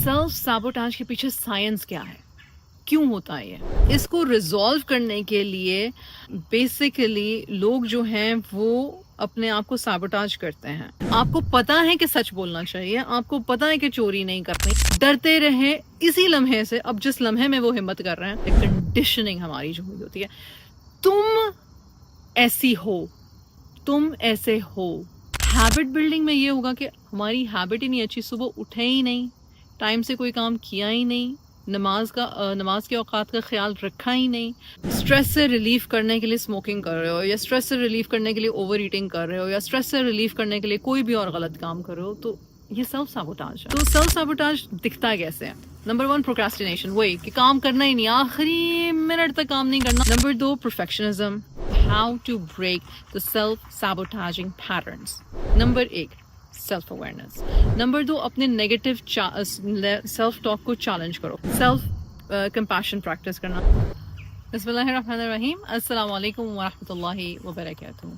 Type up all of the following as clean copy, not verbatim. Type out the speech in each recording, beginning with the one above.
Self sabotage के पीछे science क्या है, क्यों होता है ये? इसको रिजॉल्व करने के लिए बेसिकली लोग जो हैं वो अपने आप को सैबोटाज करते हैं। आपको पता है कि सच बोलना चाहिए, आपको पता है कि चोरी नहीं करनी, डरते रहे इसी लम्हे से। अब जिस लम्हे में वो हिम्मत कर रहे हैं, कंडीशनिंग हमारी जो हुई होती है, तुम ऐसी हो, तुम ऐसे हो। हैबिट बिल्डिंग में ये होगा कि हमारी हैबिट ही नहीं अच्छी, सुबह उठे ही नहीं, टाइम से कोई काम किया ही नहीं, नमाज के औकात का ख्याल रखा ही नहीं, स्ट्रेस से रिलीफ करने के लिए स्मोकिंग कर रहे हो, या स्ट्रेस से रिलीफ करने के लिए ओवर ईटिंग कर रहे हो, या स्ट्रेस से रिलीफ करने के लिए कोई भी और गलत काम कर रहे हो, तो ये सेल्फ सैबोटाज है। तो सेल्फ सैबोटाज दिखता कैसे है? नंबर 1 प्रोक्रेस्टिनेशन, वही कि काम करना ही नहीं, आखिरी मिनट तक काम नहीं करना। Number 2 perfectionism, how to break the self sabotaging patterns. Number 1 self awareness. Number 2 अपने नेगेटिव सेल्फ टॉक को चैलेंज करो, सेल्फ कंपैशन प्रैक्टिस करना। बिस्मिल्लाहिर्रहमानिर्रहीम, अस्सलाम वालेकुम वरहमतुल्लाहि वबरकातुहू।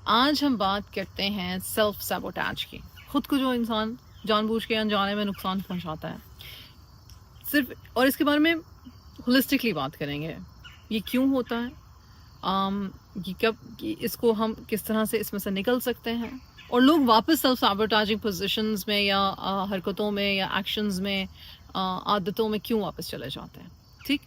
आज हम बात करते हैं सेल्फ सैबोटाज की, खुद को जो इंसान जानबूझ के अनजाने में नुकसान पहुंचाता है सिर्फ, और इसके बारे में होलिस्टिकली बात करेंगे। ये क्यों होता है, ये कब, इसको हम किस तरह से इसमें से निकल सकते हैं, और लोग वापस सेल्फ सैबोटाजिंग पोजीशंस में या हरकतों में या एक्शंस में, आदतों में क्यों वापस चले जाते हैं। ठीक,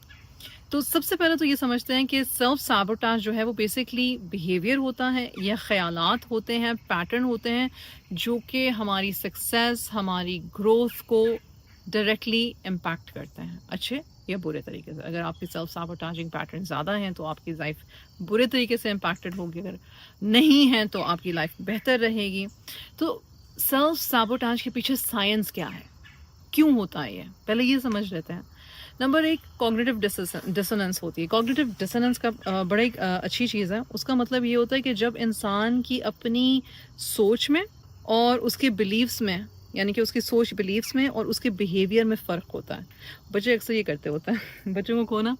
तो सबसे पहले तो ये समझते हैं कि सेल्फ सैबोटाज जो है वो बेसिकली बिहेवियर होता है या ख्यालात होते हैं, पैटर्न होते हैं जो कि हमारी सक्सेस, हमारी ग्रोथ को डायरेक्टली इम्पैक्ट करते हैं, अच्छे या बुरे तरीके से। अगर आपकी सेल्फ सैबोटाजिंग पैटर्न ज़्यादा हैं तो आपकी लाइफ बुरे तरीके से इम्पैक्टेड होगी, अगर नहीं है तो आपकी लाइफ बेहतर रहेगी। तो सेल्फ सैबोटाज के पीछे साइंस क्या है, क्यों होता है ये, पहले ये समझ लेते हैं। नंबर 1 कॉग्निटिव डिसोनेंस होती है। कॉग्निटिव डिसोनेंस का बड़ा एक अच्छी चीज़ है। उसका मतलब ये होता है कि जब इंसान की अपनी सोच में और उसके बिलीव्स में, यानी कि उसकी सोच बिलीव्स में और उसके बिहेवियर में फ़र्क होता है। बच्चे अक्सर ये करते होते हैं बच्चों को ना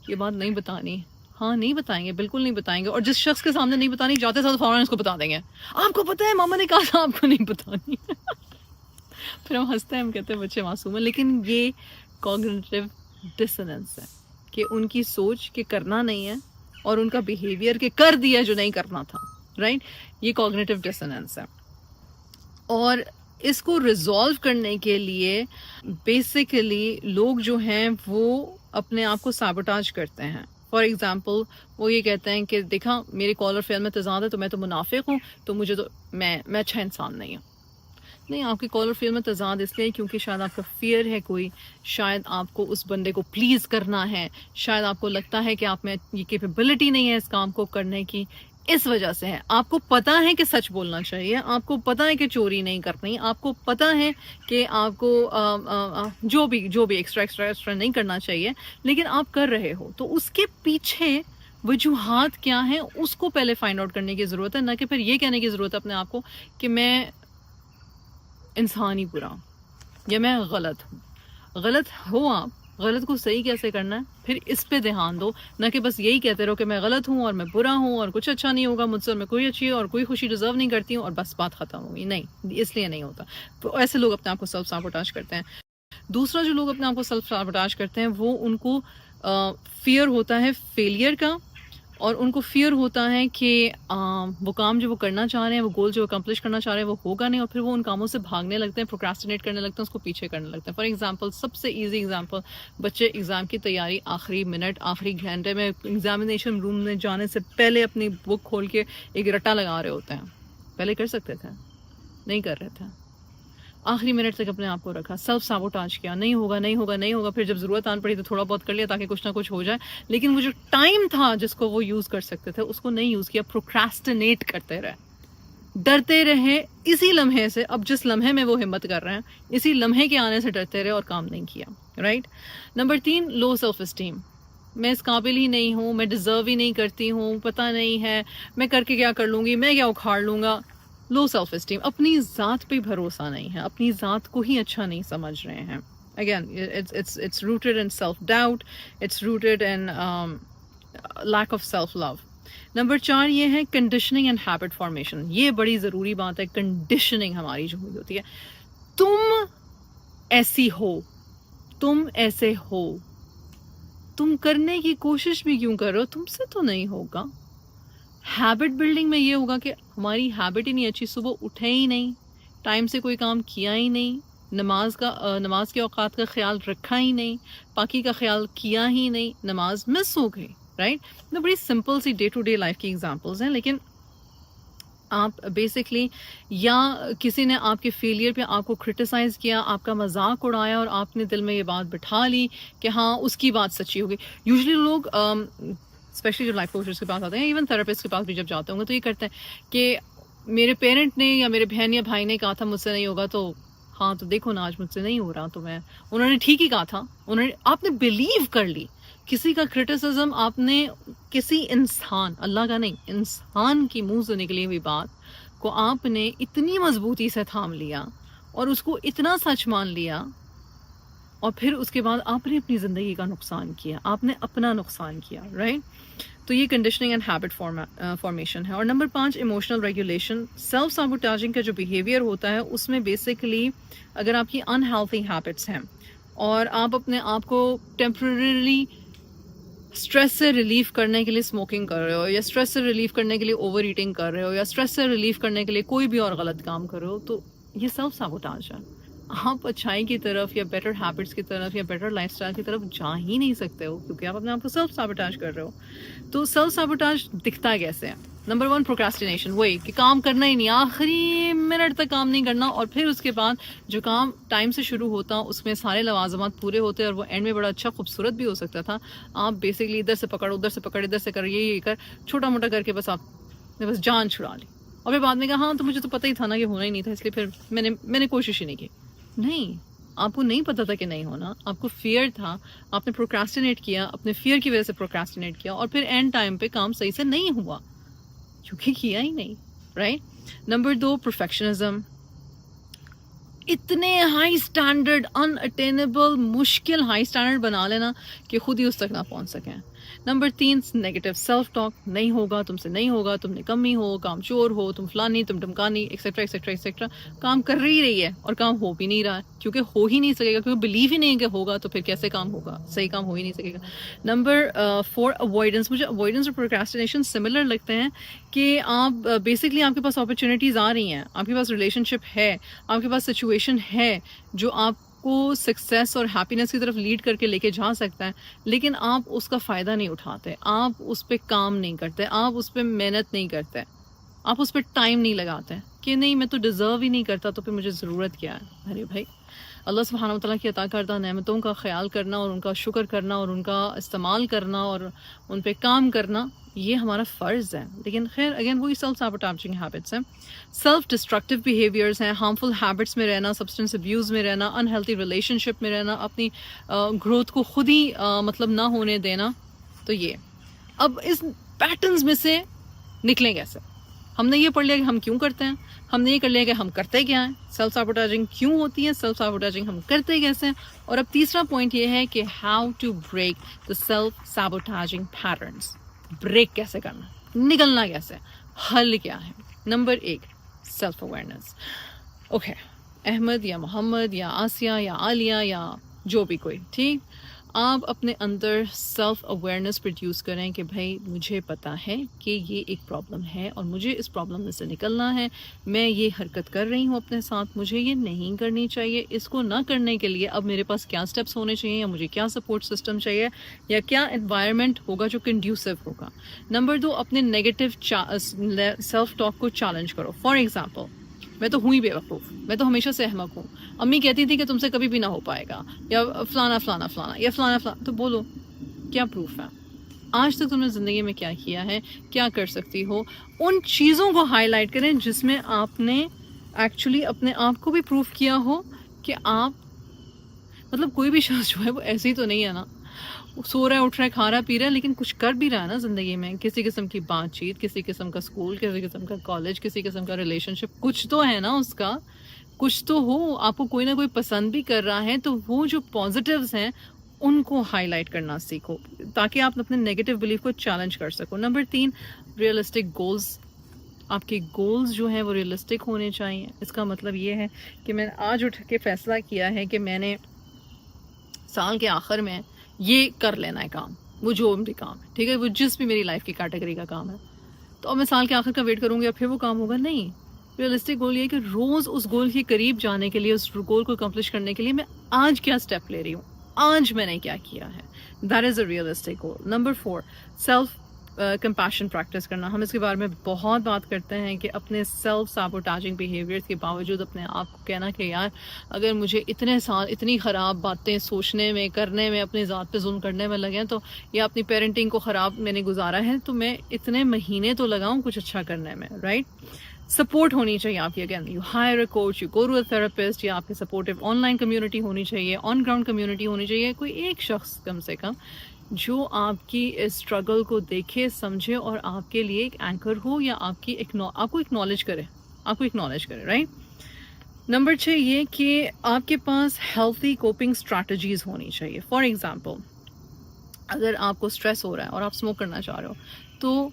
ये बात नहीं बतानी, हाँ नहीं बताएंगे, बिल्कुल नहीं बताएंगे, और जिस शख्स के सामने नहीं बतानी जाते साथ फौरन उसको बता देंगे, आपको पता है मामा ने कहा था आपको नहीं बतानी फिर हम हंसते हैं, हम कहते हैं बच्चे मासूम हैं, लेकिन ये कॉग्निटिव डिसोनेंस है कि उनकी सोच के करना नहीं है और उनका बिहेवियर के कर दिया जो नहीं करना था, राइट। ये कॉग्निटिव डिसोनेंस है, और इसको रिजॉल्व करने के लिए बेसिकली लोग जो हैं वो अपने आप को सैबोटाज करते हैं। फॉर एग्जाम्पल, वो ये कहते हैं कि देखा मेरी कॉलर फेल में तजाद है, तो मैं तो मुनाफिक हूँ, तो मुझे तो मैं अच्छा इंसान नहीं हूँ। नहीं, आपकी कॉलर फेल में तजाद इसलिए क्योंकि शायद आपका फियर है कोई, शायद आपको उस बंदे को प्लीज़ करना है, शायद आपको लगता है कि आप में ये कैपेबिलिटी नहीं है इस काम को करने की, इस वजह से है। आपको पता है कि सच बोलना चाहिए, आपको पता है कि चोरी नहीं करनी, आपको पता है कि आपको जो भी एक्स्ट्रा नहीं करना चाहिए, लेकिन आप कर रहे हो। तो उसके पीछे वजूहात क्या हैं उसको पहले फाइंड आउट करने की ज़रूरत है, ना कि फिर ये कहने की ज़रूरत है अपने आप को कि मैं इंसान ही बुरा या मैं गलत हूँ। गलत हो, आप गलत को सही कैसे करना है फिर इस पे ध्यान दो, ना कि बस यही कहते रहो कि मैं गलत हूँ और मैं बुरा हूँ और कुछ अच्छा नहीं होगा मुझसे, और मैं कोई अच्छी और कोई खुशी डिजर्व नहीं करती हूँ और बस बात खत्म होगी। नहीं, इसलिए नहीं होता। तो ऐसे लोग अपने आप को सेल्फ सैबोटाज करते हैं। दूसरा, जो लोग अपने आप को सेल्फ सैबोटाज करते हैं वो उनको फियर होता है फेलियर का, और उनको फियर होता है कि वो काम जो वो करना चाह रहे हैं, वो गोल जो अकम्प्लिश करना चाह रहे हैं वो होगा नहीं, और फिर वो उन कामों से भागने लगते हैं, प्रोक्रेस्टिनेट करने लगते हैं, उसको पीछे करने लगते हैं। फॉर एग्जांपल, सबसे इजी एग्जांपल, बच्चे एग्ज़ाम की तैयारी आखिरी मिनट, आखिरी घंटे में एग्जामिनेशन रूम में जाने से पहले अपनी बुक खोल के एक रट्टा लगा रहे होते हैं। पहले कर सकते थे, नहीं कर रहे थे, आखिरी मिनट तक अपने आप को रखा, सेल्फ सैबोटाज किया, नहीं होगा नहीं होगा नहीं होगा, फिर जब ज़रूरत आन पड़ी तो थोड़ा बहुत कर लिया ताकि कुछ ना कुछ हो जाए, लेकिन वो जो टाइम था जिसको वो यूज़ कर सकते थे उसको नहीं यूज़ किया, प्रोक्रेस्टिनेट करते रहे, डरते रहे इसी लम्हे से। अब जिस लम्हे में वो हिम्मत कर रहे हैं, इसी लम्हे के आने से डरते रहे और काम नहीं किया, right. Number 3 low self esteem, मैं इस काबिल ही नहीं हूँ, मैं डिज़र्व ही नहीं करती हूँ, पता नहीं है मैं करके क्या कर लूँगी, मैं क्या उखाड़ लूँगा। लो सेल्फ इस्टीम, अपनी ज़ात पे भरोसा नहीं है, अपनी ज़ात को ही अच्छा नहीं समझ रहे हैं। Again it's rooted in self doubt, it's rooted in lack of self love. Number 4 ये है कंडीशनिंग एंड हैबिट फॉर्मेशन। ये बड़ी ज़रूरी बात है, कंडीशनिंग हमारी जो हुई होती है। तुम ऐसी हो, तुम ऐसे हो, तुम करने की कोशिश भी क्यों कर रहे हो, तुमसे तो नहीं होगा। हैबिट बिल्डिंग में ये होगा कि हमारी हैबिट ही नहीं अच्छी, सुबह उठे ही नहीं, टाइम से कोई काम किया ही नहीं, नमाज के औकात का ख्याल रखा ही नहीं, पाकी का ख्याल किया ही नहीं, नमाज मिस हो गई, राइट। तो बड़ी सिंपल सी डे टू डे लाइफ की एग्जांपल्स हैं, लेकिन आप बेसिकली या किसी ने आपके फेलियर पे आपको क्रिटिसाइज़ किया, आपका मजाक उड़ाया और आपने दिल में ये बात बिठा ली कि हाँ उसकी बात सच्ची होगी। यूजुअली लोग स्पेशली जब लाइफ कोचेस के पास आते हैं, इवन थेरेपिस्ट के पास भी जब जाते होंगे, तो ये करते हैं कि मेरे पेरेंट ने या मेरे बहन या भाई ने कहा था मुझसे नहीं होगा, तो हाँ तो देखो ना आज मुझसे नहीं हो रहा, तो मैं उन्होंने ठीक ही कहा था, उन्होंने आपने बिलीव कर ली। किसी का क्रिटिसिज्म आपने किसी इंसान, अल्लाह का नहीं, इंसान की मुंह से निकली हुई बात को आपने इतनी मजबूती से थाम लिया और उसको इतना सच मान लिया, और फिर उसके बाद आपने अपनी ज़िंदगी का नुकसान किया, आपने अपना नुकसान किया, राइट। तो ये कंडीशनिंग एंड हैबिट फॉर्मेशन है। और नंबर 5 इमोशनल रेगुलेशन। सेल्फ साबोटाजिंग का जो बिहेवियर होता है उसमें बेसिकली अगर आपकी अनहेल्थी हैबिट्स हैं और आप अपने आप को टेम्पररी स्ट्रेस से रिलीफ करने के लिए स्मोकिंग कर रहे हो, या स्ट्रेस से रिलीफ करने के लिए ओवर ईटिंग कर रहे हो, या स्ट्रेस से रिलीफ करने के लिए कोई भी और गलत काम कर रहे हो, तो ये सेल्फ साबोटाज है। आप अच्छाई की तरफ या बेटर हैबिट्स की तरफ या बेटर लाइफस्टाइल की तरफ जा ही नहीं सकते हो, क्योंकि आप अपने आप को सेल्फ साबोटाज कर रहे हो। तो सेल्फ साबोटाज दिखता कैसे है? नंबर 1 प्रोक्रास्टिनेशन, वही कि काम करना ही नहीं, आखिरी मिनट तक काम नहीं करना, और फिर उसके बाद जो काम टाइम से शुरू होता उसमें सारे लवाजमात पूरे होते और वो एंड में बड़ा अच्छा खूबसूरत भी हो सकता था। आप बेसिकली इधर से पकड़, उधर से पकड़, इधर से कर, ये कर, छोटा मोटा करके बस आपने बस जान छुड़ा ली, और फिर बाद में कहा हाँ तो मुझे तो पता ही था ना कि होना ही नहीं था, इसलिए फिर मैंने कोशिश ही नहीं की। नहीं, आपको नहीं पता था कि नहीं होना, आपको फियर था, आपने प्रोक्रास्टिनेट किया, अपने फियर की वजह से प्रोक्रास्टिनेट किया, और फिर एंड टाइम पे काम सही से नहीं हुआ क्योंकि किया ही नहीं, राइट। Number 2 perfectionism. इतने हाई स्टैंडर्ड, अनअटेनेबल, मुश्किल हाई स्टैंडर्ड बना लेना कि खुद ही उस तक ना पहुंच सकें। Number 3 negative self talk. नहीं होगा, तुमसे नहीं होगा, तुम निकम्मी हो, काम चोर हो, तुम फलानी, तुम ढमकानी, एक्सेट्रा एक्सेट्रा एक्सेट्रा। काम कर रही है और काम हो भी नहीं रहा है, क्योंकि हो ही नहीं सकेगा, क्योंकि बिलीव ही नहीं कि होगा, तो फिर कैसे काम होगा, सही काम हो ही नहीं सकेगा। Number 4 avoidance. मुझे अवॉइडेंस और प्रोक्रेस्टिनेशन सिमिलर लगते हैं कि आप बेसिकली आपके पास अपॉर्चुनिटीज़ आ रही हैं, आपके पास रिलेशनशिप है, आपके पास सिचुएशन है जो आप को सक्सेस और हैप्पीनेस की तरफ लीड करके लेके जा सकता है, लेकिन आप उसका फ़ायदा नहीं उठाते, आप उस पर काम नहीं करते, आप उस पर मेहनत नहीं करते, आप उस पर टाइम नहीं लगाते कि नहीं मैं तो डिज़र्व ही नहीं करता, तो फिर मुझे ज़रूरत क्या है। अरे भाई, अल्लाह सुब्हानहू व तआला की अता करदा नेमतों का ख्याल करना और उनका शुक्र करना और उनका इस्तेमाल करना और उन पे काम करना, ये हमारा फ़र्ज़ है। लेकिन खैर अगेन वही सेल्फ साबोटाजिंग हैबिट्स हैं, सेल्फ डिस्ट्रक्टिव बिहेवियर्स हैं, हार्मफुल हैबिट्स में रहना, सब्सटेंस अब्यूज़ में रहना, अनहेल्थी रिलेशनशिप में रहना, अपनी ग्रोथ को खुद ही मतलब ना होने देना। तो ये अब इस पैटर्न्स में से निकलें कैसे? हमने ये पढ़ लिया कि हम क्यों करते हैं, हमने ये कर लिया कि हम करते क्या हैं, सेल्फ साबोटाजिंग क्यों होती है, सेल्फ साबोटाजिंग हम करते कैसे हैं, और अब तीसरा पॉइंट ये है कि how to break the self sabotaging patterns. Break कैसे करना, निकलना कैसे, हल क्या है? Number 1 self awareness. Okay, Ahmed या मोहम्मद या आसिया या आलिया या जो भी कोई, ठीक, आप अपने अंदर सेल्फ अवेयरनेस प्रोड्यूस करें कि भाई मुझे पता है कि ये एक प्रॉब्लम है और मुझे इस प्रॉब्लम में से निकलना है, मैं ये हरकत कर रही हूँ अपने साथ, मुझे ये नहीं करनी चाहिए, इसको ना करने के लिए अब मेरे पास क्या स्टेप्स होने चाहिए, या मुझे क्या सपोर्ट सिस्टम चाहिए, या क्या एनवायरनमेंट होगा जो कंड्यूसिव होगा। नंबर 2 अपने नेगेटिव सेल्फ टॉक को चैलेंज करो। फॉर एग्जाम्पल, मैं तो हुई बेवकूफ़, मैं तो हमेशा से अहमक हूँ, अम्मी कहती थी कि तुमसे कभी भी ना हो पाएगा, या फलाना फलाना फलाना या फलाना फलाना। तो बोलो क्या प्रूफ है, आज तक तुमने ज़िंदगी में क्या किया है, क्या कर सकती हो, उन चीज़ों को हाईलाइट करें जिसमें आपने एक्चुअली अपने आप को भी प्रूफ किया हो कि आप मतलब कोई भी शख्स जो है वो ऐसे ही तो नहीं है ना, सो रहा है, उठ रहा है, खा रहा है, पी रहा है, लेकिन कुछ कर भी रहा है ना ज़िंदगी में, किसी किस्म की बातचीत, किसी किस्म का स्कूल, किसी किस्म का कॉलेज, किसी किस्म का रिलेशनशिप, कुछ तो है ना उसका, कुछ तो हो, आपको कोई ना कोई पसंद भी कर रहा है, तो वो जो पॉजिटिव्स हैं उनको हाईलाइट करना सीखो ताकि आप अपने नेगेटिव बिलीफ को चैलेंज कर सको। नंबर 3 रियलिस्टिक गोल्स आपके गोल्स जो हैं वो रियलिस्टिक होने चाहिए। इसका मतलब ये है कि मैंने आज उठ के फ़ैसला किया है कि मैंने साल के आखिर में ये कर लेना है काम, वो जो भी काम है, ठीक है, वो जिस भी मेरी लाइफ की कैटेगरी का काम है, तो अब मैं साल के आखिर का वेट करूँगी और फिर वो काम होगा, नहीं। रियलिस्टिक गोल ये है कि रोज़ उस गोल के करीब जाने के लिए, उस गोल को अकम्प्लिश करने के लिए मैं आज क्या स्टेप ले रही हूँ, आज मैंने क्या किया है। That is a realistic goal. Number 4, self compassion practice करना। हम इसके बारे में बहुत बात करते हैं कि अपने सेल्फ सैबोटाजिंग बिहेवियर्स के बावजूद अपने आप को कहना कि यार अगर मुझे इतने साल इतनी ख़राब बातें सोचने में, करने में, अपनी ज़ात पे जुल्म करने में लगे तो, या अपनी पेरेंटिंग को ख़राब मैंने गुजारा है, तो मैं इतने महीने तो लगाऊं कुछ अच्छा करने में, राइट। सपोर्ट होनी चाहिए आपकी, again you hire a coach, you go to a therapist, या आपकी सपोर्टिव ऑनलाइन कम्युनिटी होनी चाहिए, ऑन ग्राउंड कम्युनिटी होनी चाहिए, कोई एक शख्स कम से कम जो आपकी इस स्ट्रगल को देखे, समझे और आपके लिए एक एंकर हो, या आपको एक्नॉलेज करे, राइट। नंबर 6 ये कि आपके पास हेल्थी कोपिंग स्ट्रैटेजीज होनी चाहिए। फॉर एग्जांपल, अगर आपको स्ट्रेस हो रहा है और आप स्मोक करना चाह रहे हो, तो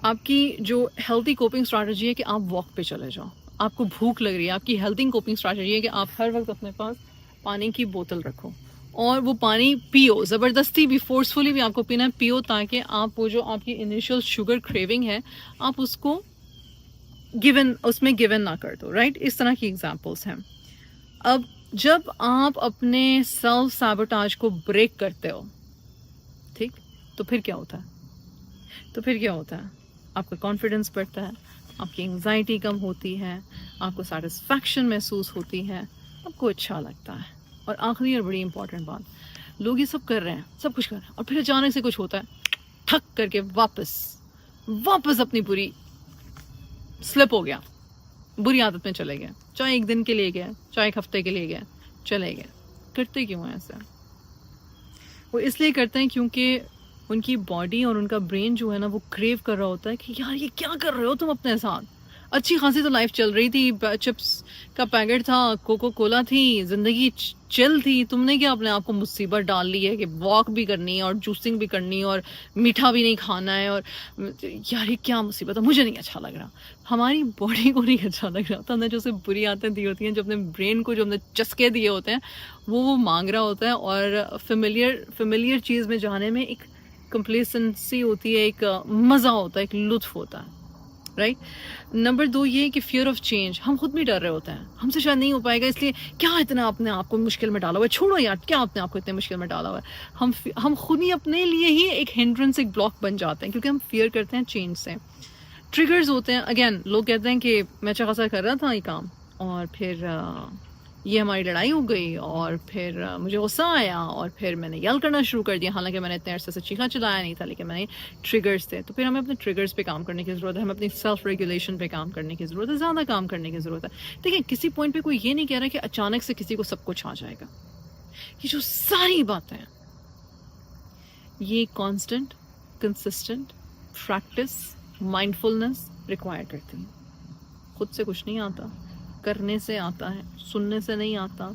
आपकी जो हेल्थी कोपिंग स्ट्रैटेजी है कि आप वॉक पे चले जाओ। आपको भूख लग रही है, आपकी हेल्थी कोपिंग स्ट्रैटेजी है कि आप हर वक्त अपने पास पानी की बोतल रखो और वो पानी पियो, ज़बरदस्ती भी, फोर्सफुली भी आपको पीना है, पियो, ताकि आप वो जो आपकी इनिशियल शुगर क्रेविंग है आप उसको उसमें गिवन ना कर दो, राइट। इस तरह की एग्जांपल्स हैं। अब जब आप अपने सेल्फ सैबोटाज को ब्रेक करते हो, ठीक, तो फिर क्या होता है? आपका कॉन्फिडेंस बढ़ता है, आपकी एंग्जाइटी कम होती है, आपको सेटिस्फैक्शन महसूस होती है, आपको अच्छा लगता है। और आखिरी और बड़ी इंपॉर्टेंट बात, लोग ये सब कर रहे हैं, सब कुछ कर रहे हैं, और फिर अचानक से कुछ होता है, ठक करके वापस अपनी बुरी स्लिप हो गया, बुरी आदत में चले गए, चाहे एक दिन के लिए गए, चाहे एक हफ्ते के लिए गए, चले गए। करते क्यों हैं ऐसा? वो इसलिए करते हैं क्योंकि उनकी बॉडी और उनका ब्रेन जो है ना, वो क्रेव कर रहा होता है कि यार ये क्या कर रहे हो तुम अपने साथ, अच्छी खासी तो लाइफ चल रही थी, चिप्स का पैकेट था, कोको कोला थी, जिंदगी चिल थी, तुमने क्या अपने आप को मुसीबत डाल ली है कि वॉक भी करनी है और जूसिंग भी करनी है और मीठा भी नहीं खाना है, और यार ये क्या मुसीबत है, मुझे नहीं अच्छा लग रहा। हमारी बॉडी को नहीं अच्छा लग रहा, तो हमने जो उसे बुरी आदतें दी होती हैं, जो अपने ब्रेन को जो हमने चस्के दिए होते हैं, वो मांग रहा होता है, और फेमिलियर चीज़ में जाने में एक कंप्लेसेंसी होती है, एक मज़ा होता है, एक लुत्फ होता है, राइट। नंबर 2 ये कि फियर ऑफ चेंज, हम खुद भी डर रहे होते हैं, हमसे शायद नहीं हो पाएगा, इसलिए क्या इतना अपने आप को मुश्किल में डाला हुआ है, छोड़ो यार, क्या अपने आप को इतने मुश्किल में डाला हुआ है। हम खुद ही अपने लिए ही एक हिंड्रेंस, एक ब्लॉक बन जाते हैं, क्योंकि हम फियर करते हैं चेंज से। ट्रिगर्स होते हैं, अगेन लोग कहते हैं कि मैं अच्छा खासा कर रहा था ये काम, और फिर ये हमारी लड़ाई हो गई, और फिर मुझे गुस्सा आया, और फिर मैंने यल करना शुरू कर दिया, हालांकि मैंने इतने अरसे से चीखा चिल्लाया नहीं था, लेकिन मैंने ट्रिगर्स थे। तो फिर हमें अपने ट्रिगर्स पे काम करने की ज़रूरत है, हमें अपनी सेल्फ रेगुलेशन पे काम करने की ज़रूरत है, ज़्यादा काम करने की ज़रूरत है। देखिए, किसी पॉइंट पे कोई ये नहीं कह रहा कि अचानक से किसी को सब कुछ आ जाएगा। ये जो सारी बातें हैं, ये constant, consistent practice, mindfulness require करती है। खुद से कुछ नहीं आता, करने से आता है, सुनने से नहीं आता।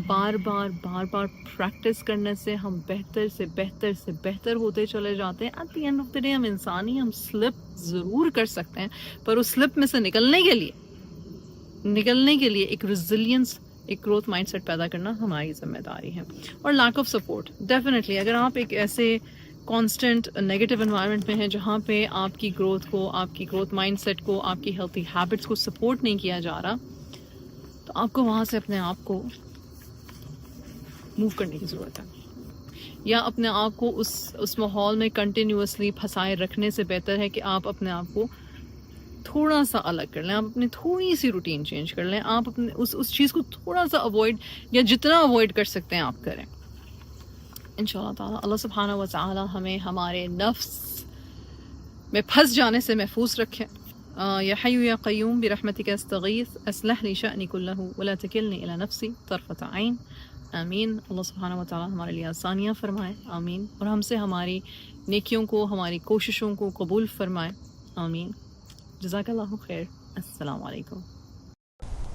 बार बार प्रैक्टिस करने से हम बेहतर से बेहतर होते चले जाते हैं। At the end of the day हम इंसान ही, हम स्लिप ज़रूर कर सकते हैं, पर उस स्लिप में से निकलने के लिए एक रेजिलियंस, एक ग्रोथ माइंडसेट पैदा करना हमारी जिम्मेदारी है। और लैक ऑफ सपोर्ट, डेफिनेटली अगर आप एक ऐसे कांस्टेंट नेगेटिव एनवायरनमेंट में है जहाँ पे आपकी ग्रोथ को, आपकी ग्रोथ माइंडसेट को, आपकी हेल्थी हैबिट्स को सपोर्ट नहीं किया जा रहा, तो आपको वहाँ से अपने आप को मूव करने की ज़रूरत है, या अपने आप को उस माहौल में कंटिन्यूसली फंसाए रखने से बेहतर है कि आप अपने आप को थोड़ा सा अलग कर लें, आप अपनी थोड़ी सी रूटीन चेंज कर लें, आप अपने उस चीज़ को थोड़ा सा अवॉइड, या जितना अवॉइड कर सकते हैं आप करें। इंशाअल्लाह ताला अल्लाह सुब्हानहू व तआला हमें हमारे नफ्स में फंस जाने से महफूज रखें। या हय्यु या क़य्यूम बिरहमतिका अस्तगीथ अस्लह ली शअनी कुल्लहु वला तकिलनी इला नफ्सी तरफत ऐन। आमीन। अल्लाह सुब्हानहू व तआला हमारे लिए आसानियाँ फरमाए, आमीन, और हमसे हमारी नेकियों को, हमारी कोशिशों को कबूल फरमाए, आमीन। जज़ाकल्लाहु खैर। अस्सलामु अलैकुम।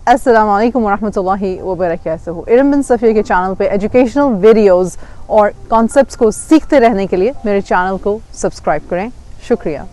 अस्सलाम वालेकुम वरहमतुल्लाहि वबरकातुहू। इरम बिन सफ़िया के चैनल पे एजुकेशनल वीडियोस और कॉन्सेप्ट्स को सीखते रहने के लिए मेरे चैनल को सब्सक्राइब करें। शुक्रिया।